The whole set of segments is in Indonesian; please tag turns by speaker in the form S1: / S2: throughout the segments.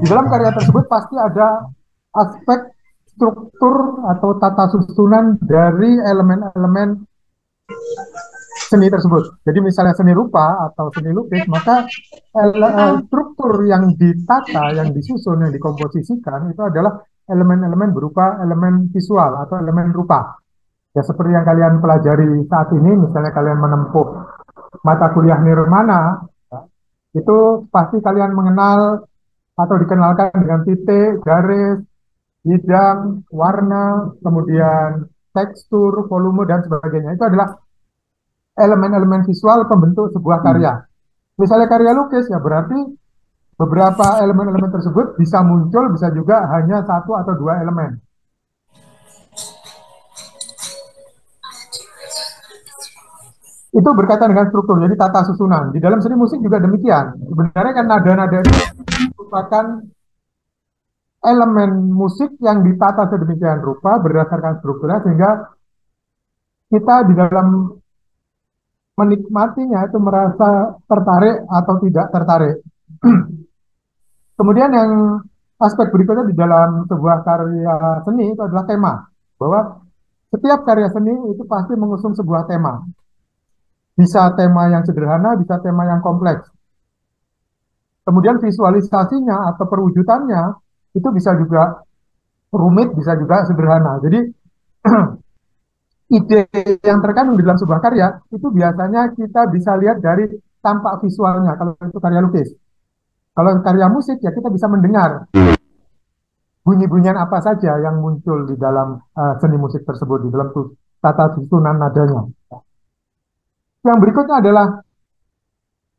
S1: Di dalam karya tersebut pasti ada aspek struktur atau tata susunan dari elemen-elemen seni tersebut. Jadi misalnya seni rupa atau seni lukis, maka struktur yang ditata, yang disusun, yang dikomposisikan itu adalah elemen-elemen berupa elemen visual atau elemen rupa. Ya seperti yang kalian pelajari saat ini, misalnya kalian menempuh mata kuliah nirmana, ya, itu pasti kalian mengenal atau dikenalkan dengan titik, garis, bidang, warna, kemudian tekstur, volume, dan sebagainya. Itu adalah elemen-elemen visual pembentuk sebuah karya. Misalnya karya lukis, ya berarti beberapa elemen-elemen tersebut bisa muncul, bisa juga hanya satu atau dua elemen. Itu berkaitan dengan struktur, jadi tata susunan. Di dalam seni musik juga demikian. Sebenarnya kan nada-nada itu merupakan elemen musik yang ditata sedemikian rupa berdasarkan strukturnya sehingga kita di dalam menikmatinya itu merasa tertarik atau tidak tertarik. Kemudian yang aspek berikutnya di dalam sebuah karya seni itu adalah tema. Bahwa setiap karya seni itu pasti mengusung sebuah tema. Bisa tema yang sederhana, bisa tema yang kompleks. Kemudian visualisasinya atau perwujudannya itu bisa juga rumit, bisa juga sederhana. Jadi ide yang terkandung di dalam sebuah karya itu biasanya kita bisa lihat dari tampak visualnya kalau itu karya lukis. Kalau karya musik ya kita bisa mendengar bunyi-bunyian apa saja yang muncul di dalam seni musik tersebut, di dalam tata susunan nadanya. Yang berikutnya adalah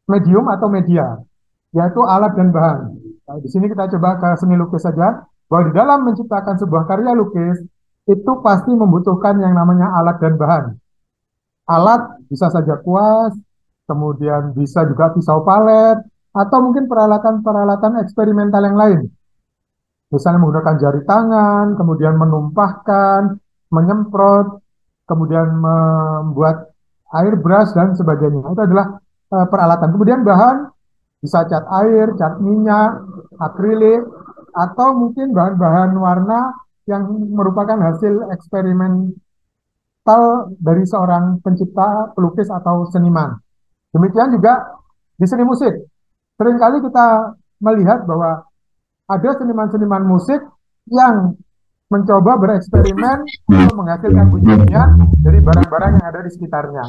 S1: medium atau media, yaitu alat dan bahan. Nah, di sini kita coba ke seni lukis saja, bahwa di dalam menciptakan sebuah karya lukis, itu pasti membutuhkan yang namanya alat dan bahan. Alat bisa saja kuas, kemudian bisa juga pisau palet, atau mungkin peralatan-peralatan eksperimental yang lain. Misalnya menggunakan jari tangan, kemudian menumpahkan, menyemprot, kemudian membuat air brush dan sebagainya. Itu adalah peralatan. Kemudian bahan bisa cat air, cat minyak, akrilik, atau mungkin bahan-bahan warna yang merupakan hasil eksperimental dari seorang pencipta, pelukis atau seniman. Demikian juga di seni musik. Seringkali kita melihat bahwa ada seniman-seniman musik yang mencoba bereksperimen untuk menghasilkan bunyi-bunyian dari barang-barang yang ada di sekitarnya.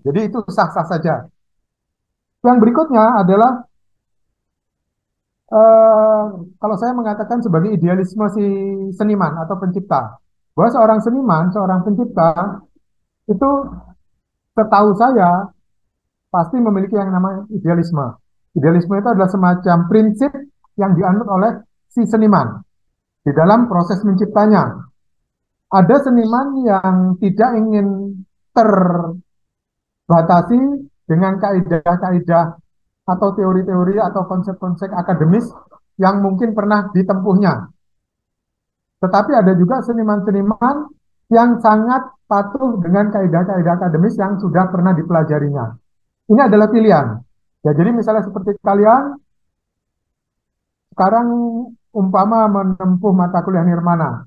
S1: Jadi itu sah-sah saja. Yang berikutnya adalah eh, kalau saya mengatakan sebagai idealisme si seniman atau pencipta, bahwa seorang seniman, seorang pencipta itu setahu saya pasti memiliki yang namanya idealisme. Idealisme itu adalah semacam prinsip yang dianut oleh si seniman di dalam proses menciptanya. Ada seniman yang tidak ingin terbatasi dengan kaidah-kaidah atau teori-teori atau konsep-konsep akademis yang mungkin pernah ditempuhnya. Tetapi ada juga seniman-seniman yang sangat patuh dengan kaidah-kaidah akademis yang sudah pernah dipelajarinya. Ini adalah pilihan. Ya, jadi misalnya seperti kalian sekarang umpama menempuh mata kuliah nirmana.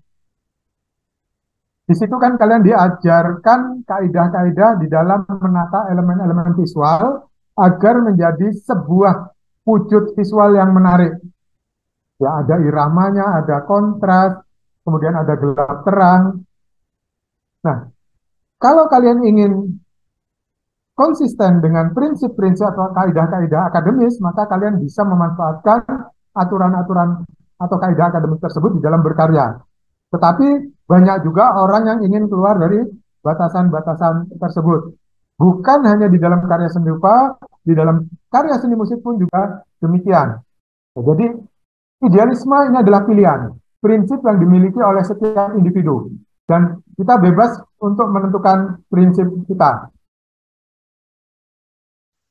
S1: Di situ kan kalian diajarkan kaidah-kaidah di dalam menata elemen-elemen visual agar menjadi sebuah wujud visual yang menarik. Ya, ada iramanya, ada kontras, kemudian ada gelap terang. Nah, kalau kalian ingin konsisten dengan prinsip-prinsip atau kaidah-kaidah akademis, maka kalian bisa memanfaatkan aturan-aturan atau kaidah akademik tersebut di dalam berkarya. Tetapi banyak juga orang yang ingin keluar dari batasan-batasan tersebut. Bukan hanya di dalam karya seni rupa, di dalam karya seni musik pun juga demikian. Nah, jadi idealisme ini adalah pilihan, prinsip yang dimiliki oleh setiap individu. Dan kita bebas untuk menentukan prinsip kita.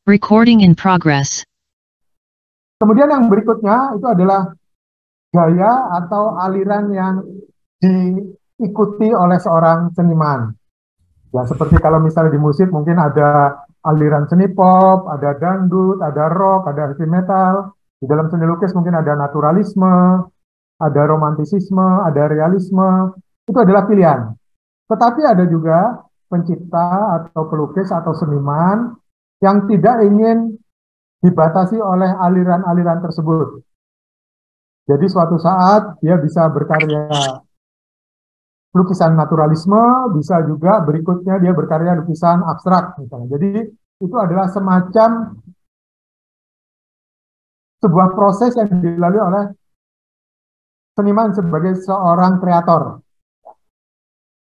S2: Recording in progress.
S1: Kemudian yang berikutnya itu adalah gaya atau aliran yang diikuti oleh seorang seniman. Ya, seperti kalau misalnya di musik mungkin ada aliran seni pop, ada dangdut, ada rock, ada heavy metal. Di dalam seni lukis mungkin ada naturalisme, ada romantisisme, ada realisme, itu adalah pilihan. Tetapi ada juga pencipta atau pelukis atau seniman yang tidak ingin dibatasi oleh aliran-aliran tersebut. Jadi suatu saat dia bisa berkarya lukisan naturalisme, bisa juga berikutnya dia berkarya lukisan abstrak misalnya. Jadi itu adalah semacam sebuah proses yang dilalui oleh seniman sebagai seorang kreator.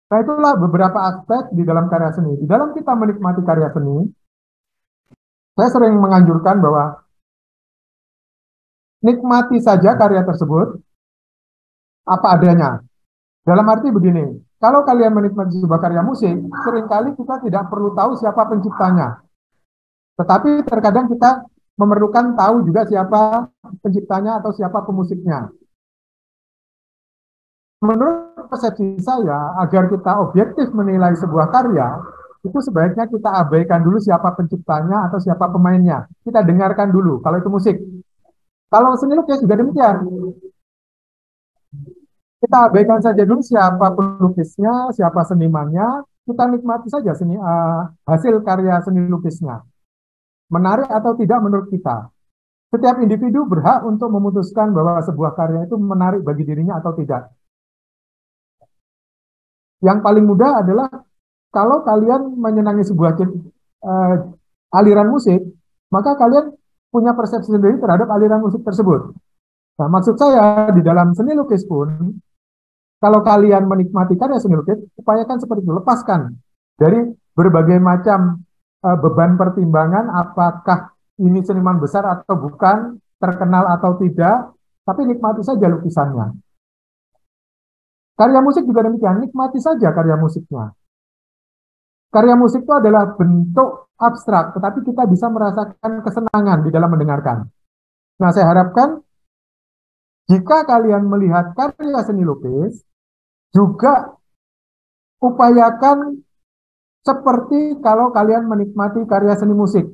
S1: Nah, itulah beberapa aspek di dalam karya seni. Di dalam kita menikmati karya seni, saya sering menganjurkan bahwa nikmati saja karya tersebut apa adanya. Dalam arti begini, kalau kalian menikmati sebuah karya musik, seringkali kita tidak perlu tahu siapa penciptanya. Tetapi terkadang kita memerlukan tahu juga siapa penciptanya atau siapa pemusiknya. Menurut persepsi saya, agar kita objektif menilai sebuah karya, itu sebaiknya kita abaikan dulu siapa penciptanya atau siapa pemainnya. Kita dengarkan dulu, kalau itu musik. Kalau seni lukis juga demikian. Kita abaikan saja dulu siapa pelukisnya, siapa senimannya, kita nikmati saja hasil karya seni lukisnya. Menarik atau tidak menurut kita. Setiap individu berhak untuk memutuskan bahwa sebuah karya itu menarik bagi dirinya atau tidak. Yang paling mudah adalah kalau kalian menyenangi sebuah aliran musik, maka kalian punya persepsi sendiri terhadap aliran musik tersebut. Nah, maksud saya di dalam seni lukis pun, kalau kalian menikmati karya seni lukis, upayakan seperti itu, lepaskan dari berbagai macam beban pertimbangan, apakah ini seniman besar atau bukan, terkenal atau tidak, tapi nikmati saja lukisannya. Karya musik juga demikian, nikmati saja karya musiknya. Karya musik itu adalah bentuk abstrak, tetapi kita bisa merasakan kesenangan di dalam mendengarkan. Nah, saya harapkan jika kalian melihat karya seni lukis, juga upayakan seperti kalau kalian menikmati karya seni musik.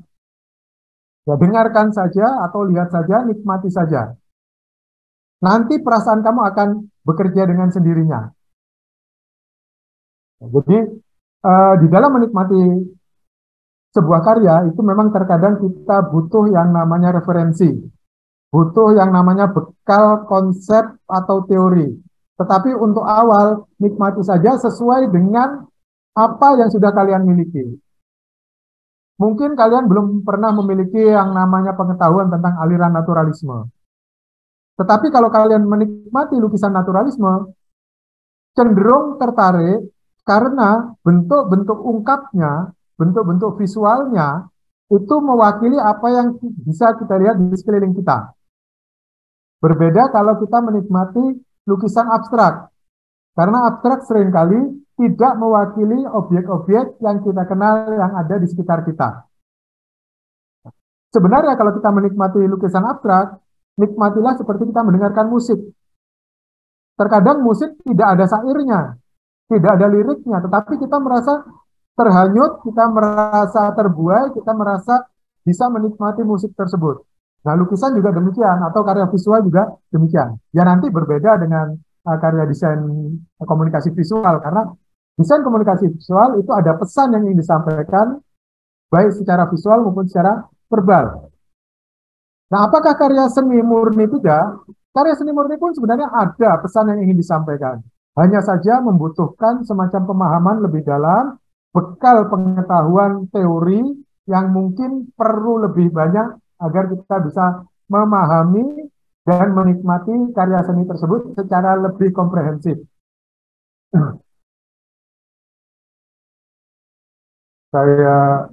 S1: Ya, dengarkan saja atau lihat saja, nikmati saja. Nanti perasaan kamu akan bekerja dengan sendirinya. Jadi, di dalam menikmati sebuah karya, itu memang terkadang kita butuh yang namanya referensi. Butuh yang namanya bekal konsep atau teori. Tetapi untuk awal, nikmati saja sesuai dengan apa yang sudah kalian miliki. Mungkin kalian belum pernah memiliki yang namanya pengetahuan tentang aliran naturalisme. Tetapi kalau kalian menikmati lukisan naturalisme, cenderung tertarik karena bentuk-bentuk ungkapnya, bentuk-bentuk visualnya, itu mewakili apa yang bisa kita lihat di sekeliling kita. Berbeda kalau kita menikmati lukisan abstrak. Karena abstrak seringkali tidak mewakili objek-objek yang kita kenal yang ada di sekitar kita. Sebenarnya kalau kita menikmati lukisan abstrak, nikmatilah seperti kita mendengarkan musik. Terkadang musik tidak ada syairnya, tidak ada liriknya, tetapi kita merasa terhanyut, kita merasa terbuai, kita merasa bisa menikmati musik tersebut. Nah, lukisan juga demikian, atau karya visual juga demikian. Ya nanti berbeda dengan karya desain komunikasi visual, karena desain komunikasi visual itu ada pesan yang ingin disampaikan, baik secara visual maupun secara verbal. Nah, apakah karya seni murni tidak? Karya seni murni pun sebenarnya ada pesan yang ingin disampaikan. Hanya saja membutuhkan semacam pemahaman lebih dalam, bekal pengetahuan teori yang mungkin perlu lebih banyak agar kita bisa memahami dan menikmati karya seni tersebut secara lebih komprehensif. Saya